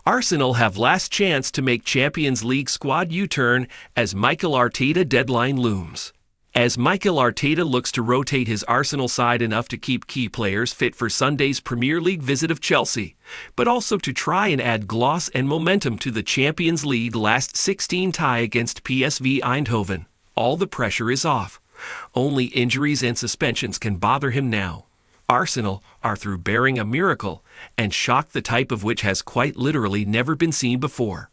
Arsenal have last chance to make Champions League squad U-turn as Mikel Arteta deadline looms. As Mikel Arteta looks to rotate his Arsenal side enough to keep key players fit for Sunday's Premier League visit of Chelsea, but also to try and add gloss and momentum to the Champions League last 16 tie against PSV Eindhoven, all the pressure is off. Only injuries and suspensions can bother him now. Arsenal are through bearing a miracle, and shock the type of which has quite literally never been seen before.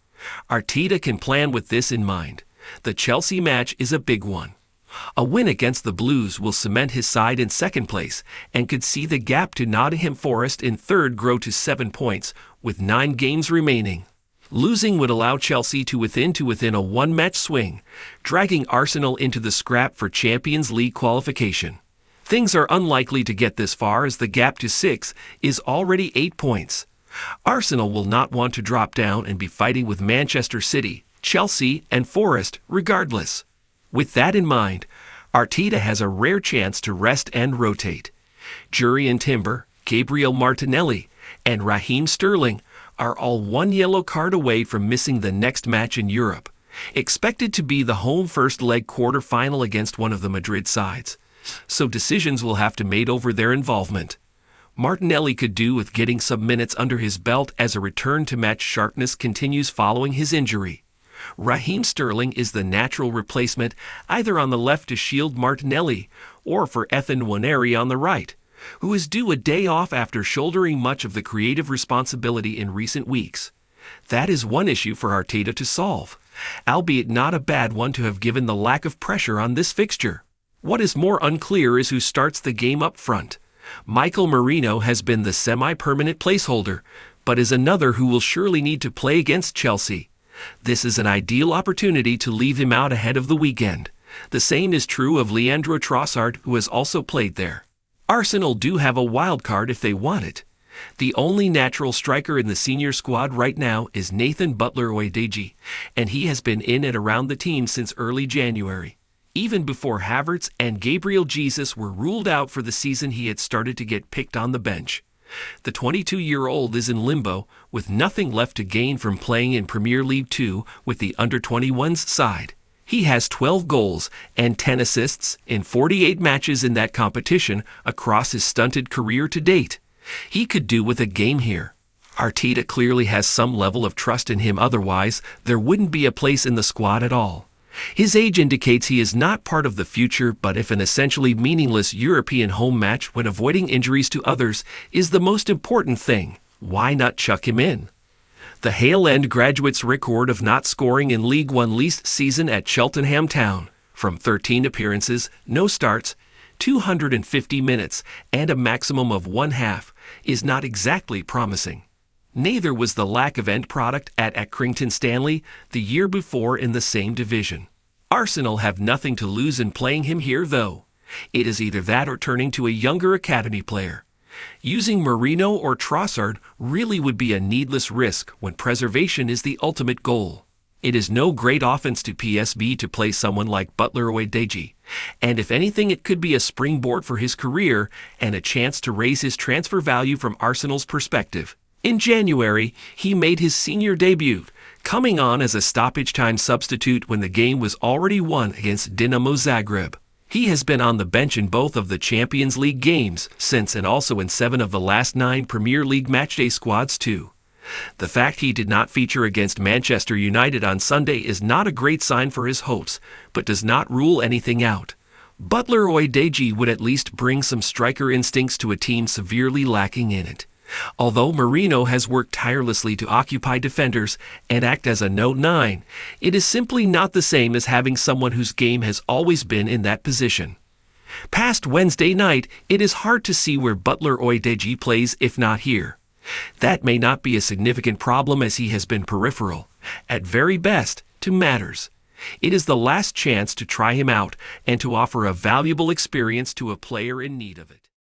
Arteta can plan with this in mind. The Chelsea match is a big one. A win against the Blues will cement his side in second place and could see the gap to Nottingham Forest in third grow to 7 points, with 9 games remaining. Losing would allow Chelsea to within a one-match swing, dragging Arsenal into the scrap for Champions League qualification. Things are unlikely to get this far as the gap to 6 is already 8 points. Arsenal will not want to drop down and be fighting with Manchester City, Chelsea, and Forest regardless. With that in mind, Arteta has a rare chance to rest and rotate. Jurriën Timber, Gabriel Martinelli, and Raheem Sterling are all one yellow card away from missing the next match in Europe, expected to be the home first leg quarter-final against one of the Madrid sides. So decisions will have to be made over their involvement. Martinelli could do with getting some minutes under his belt as a return to match sharpness continues following his injury. Raheem Sterling is the natural replacement either on the left to shield Martinelli or for Ethan Nwaneri on the right, who is due a day off after shouldering much of the creative responsibility in recent weeks. That is one issue for Arteta to solve, albeit not a bad one to have given the lack of pressure on this fixture. What is more unclear is who starts the game up front. Mikel Merino has been the semi-permanent placeholder, but is another who will surely need to play against Chelsea. This is an ideal opportunity to leave him out ahead of the weekend. The same is true of Leandro Trossard, who has also played there. Arsenal do have a wild card if they want it. The only natural striker in the senior squad right now is Nathan Butler-Oyedeji, and he has been in and around the team since early January. Even before Havertz and Gabriel Jesus were ruled out for the season, he had started to get picked on the bench. The 22-year-old is in limbo, with nothing left to gain from playing in Premier League 2 with the under-21s side. He has 12 goals and 10 assists in 48 matches in that competition across his stunted career to date. He could do with a game here. Arteta clearly has some level of trust in him, otherwise there wouldn't be a place in the squad at all. His age indicates he is not part of the future, but if an essentially meaningless European home match when avoiding injuries to others is the most important thing, why not chuck him in? The Hale End graduate's record of not scoring in League One least season at Cheltenham Town, from 13 appearances, no starts, 250 minutes, and a maximum of 1/2, is not exactly promising. Neither was the lack of end product at Accrington Stanley the year before in the same division. Arsenal have nothing to lose in playing him here, though. It is either that or turning to a younger academy player. Using Merino or Trossard really would be a needless risk when preservation is the ultimate goal. It is no great offense to PSV to play someone like Butler-Oyedeji, and if anything it could be a springboard for his career and a chance to raise his transfer value from Arsenal's perspective. In January, he made his senior debut, coming on as a stoppage-time substitute when the game was already won against Dinamo Zagreb. He has been on the bench in both of the Champions League games since and also in 7 of the last 9 Premier League matchday squads too. The fact he did not feature against Manchester United on Sunday is not a great sign for his hopes, but does not rule anything out. Butler-Oyedeji would at least bring some striker instincts to a team severely lacking in it. Although Merino has worked tirelessly to occupy defenders and act as a note 9, it is simply not the same as having someone whose game has always been in that position. Past Wednesday night, it is hard to see where Butler-Oyedeji plays if not here. That may not be a significant problem as he has been peripheral, at very best, to matters. It is the last chance to try him out and to offer a valuable experience to a player in need of it.